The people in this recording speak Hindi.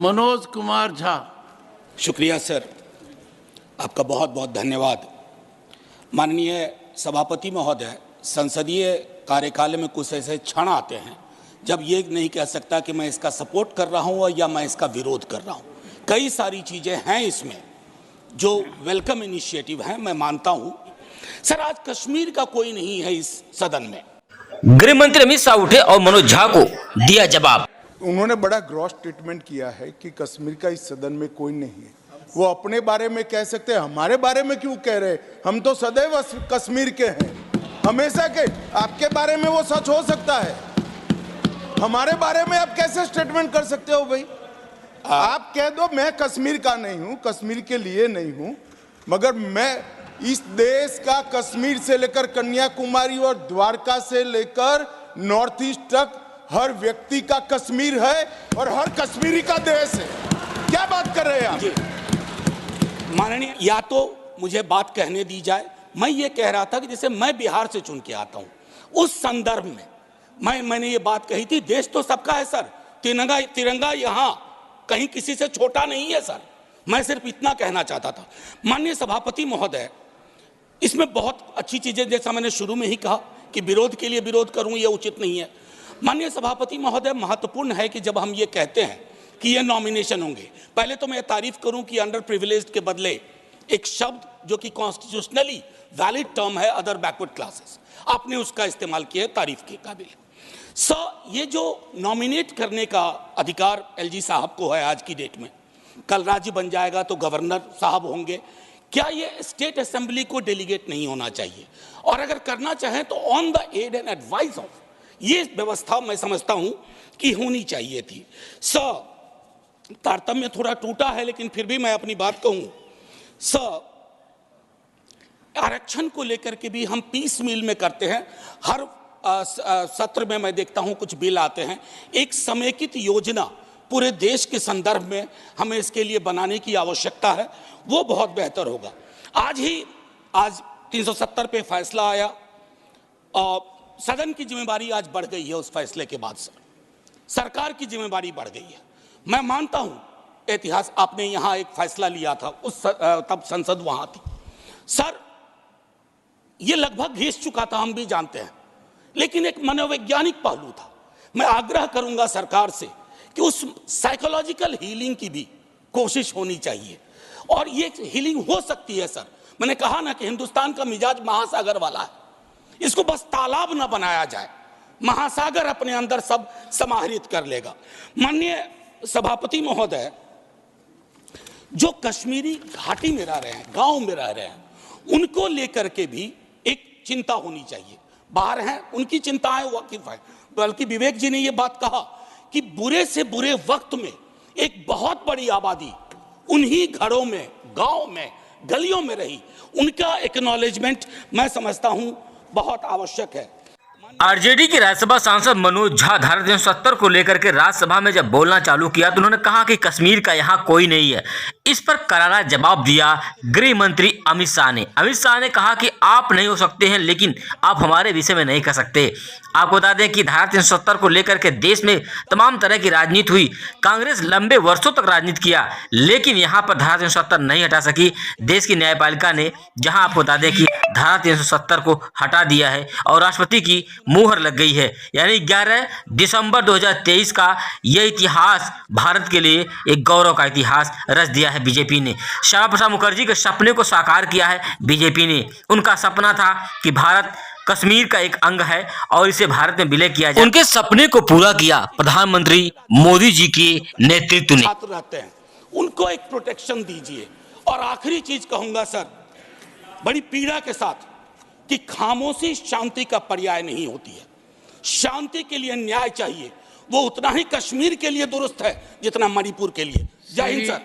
मनोज कुमार झा। शुक्रिया सर, आपका बहुत बहुत धन्यवाद। माननीय सभापति महोदय, संसदीय कार्यकाल में कुछ ऐसे क्षण आते हैं जब ये नहीं कह सकता कि मैं इसका सपोर्ट कर रहा हूँ या मैं इसका विरोध कर रहा हूँ। कई सारी चीज़ें हैं इसमें जो वेलकम इनिशिएटिव हैं, मैं मानता हूँ। सर, आज कश्मीर का कोई नहीं है इस सदन में। गृह मंत्री अमित शाह उठे और मनोज झा को दिया जवाब। उन्होंने बड़ा ग्रॉस स्टेटमेंट किया है कि कश्मीर का इस सदन में कोई नहीं है। वो अपने बारे में कह सकते हैं, हमारे बारे में क्यों कह रहे? हम तो सदैव कश्मीर के हैं, हमेशा के। आपके बारे में वो सच हो सकता है, हमारे बारे में आप कैसे स्टेटमेंट कर सकते हो भाई? आप कह दो मैं कश्मीर का नहीं हूं, कश्मीर के लिए नहीं हूं, मगर मैं इस देश का कश्मीर से लेकर कन्याकुमारी और द्वारका से लेकर नॉर्थ ईस्ट तक हर व्यक्ति का कश्मीर है और हर कश्मीरी का देश है। क्या बात कर रहे हैं आप? माननीय, या तो मुझे बात कहने दी जाए। मैं ये कह रहा था कि जैसे मैं बिहार से चुन के आता हूं, उस संदर्भ में मैंने ये बात कही थी, देश तो सबका है सर, तिरंगा यहां कहीं किसी से छोटा नहीं है सर। मैं सिर्फ इतना कहना चाहता था। माननीय सभापति महोदय, इसमें बहुत अच्छी चीजें, जैसा मैंने शुरू में ही कहा कि विरोध के लिए विरोध करूं यह उचित नहीं है। माननीय सभापति महोदय, महत्वपूर्ण है कि जब हम ये कहते हैं कि ये नॉमिनेशन होंगे, पहले तो मैं तारीफ करूं कि अंडर प्रिविलेज्ड के बदले एक शब्द जो कि कॉन्स्टिट्यूशनली वैलिड टर्म है, अदर बैकवर्ड क्लासेस, आपने उसका इस्तेमाल किया है, तारीफ के काबिल। ये जो नॉमिनेट करने का अधिकार एलजी साहब को है आज की डेट में, कल राज्य बन जाएगा तो गवर्नर साहब होंगे, क्या ये स्टेट असेंबली को डेलीगेट नहीं होना चाहिए? और अगर करना चाहें तो on the aid and advice of, ये व्यवस्था मैं समझता हूं कि होनी चाहिए थी। तारतम्य थोड़ा टूटा है, लेकिन फिर भी मैं अपनी बात कहूं। आरक्षण को लेकर के भी हम पीस मील में करते हैं। हर सत्र में मैं देखता हूं कुछ बिल आते हैं। एक समेकित योजना पूरे देश के संदर्भ में हमें इसके लिए बनाने की आवश्यकता है, वो बहुत बेहतर होगा। आज 370 पे फैसला आया और सदन की जिम्मेदारी आज बढ़ गई है। उस फैसले के बाद सरकार की जिम्मेदारी बढ़ गई है। मैं मानता हूं इतिहास, आपने यहां एक फैसला लिया था, तब संसद वहां थी सर, ये लगभग घिस चुका था, हम भी जानते हैं, लेकिन एक मनोवैज्ञानिक पहलू था। मैं आग्रह करूंगा सरकार से कि उस साइकोलॉजिकल हीलिंग की भी कोशिश होनी चाहिए, और ये हीलिंग हो सकती है सर। मैंने कहा ना कि हिंदुस्तान का मिजाज महासागर वाला है, इसको बस तालाब ना बनाया जाए, महासागर अपने अंदर सब समाहित कर लेगा। माननीय सभापति महोदय, जो कश्मीरी घाटी में रह रहे हैं, गांव में रह रहे हैं, उनको लेकर के भी एक चिंता होनी चाहिए। बाहर हैं, उनकी चिंताएं वाकिफ है, बल्कि विवेक जी ने यह बात कहा कि बुरे से बुरे वक्त में एक बहुत बड़ी आबादी उन्हीं घरों में, गांव में, गलियों में रही, उनका एक्नॉलेजमेंट मैं समझता हूं बहुत आवश्यक है। आरजेडी के राज्यसभा सांसद मनोज झा धारा 370 को लेकर के राज्यसभा में जब बोलना चालू किया तो उन्होंने कहा कि कश्मीर का यहाँ कोई नहीं है। इस पर करारा जवाब दिया गृह मंत्री अमित शाह ने। अमित शाह ने कहा कि आप नहीं हो सकते हैं, लेकिन आप हमारे विषय में नहीं कह सकते। आपको बता दें कि धारा 370 को लेकर के देश में तमाम तरह की राजनीति हुई। कांग्रेस लंबे वर्षों तक राजनीति किया, लेकिन यहाँ पर धारा 370 नहीं हटा सकी। देश की न्यायपालिका ने जहाँ आपको बता दें कि धारा 370 को हटा दिया है और राष्ट्रपति की मुहर लग गई है। यानी 11 दिसंबर 2023 का यह इतिहास भारत के लिए एक गौरव का इतिहास रच दिया है बीजेपी ने। श्यामा प्रसाद मुखर्जी के सपने को साकार किया है बीजेपी ने। उनका सपना था कि भारत कश्मीर का एक अंग है और इसे भारत में विलय किया जाए। उनके सपने को पूरा किया प्रधानमंत्री मोदी जी के नेतृत्व ने। छात्र रहते हैं, उनको एक प्रोटेक्शन दीजिए। और आखिरी चीज कहूंगा सर, बड़ी पीड़ा के साथ, कि खामोशी शांति का पर्याय नहीं होती है। शांति के लिए न्याय चाहिए, वो उतना ही कश्मीर के लिए दुरुस्त है जितना मणिपुर के लिए। जय हिंद सर।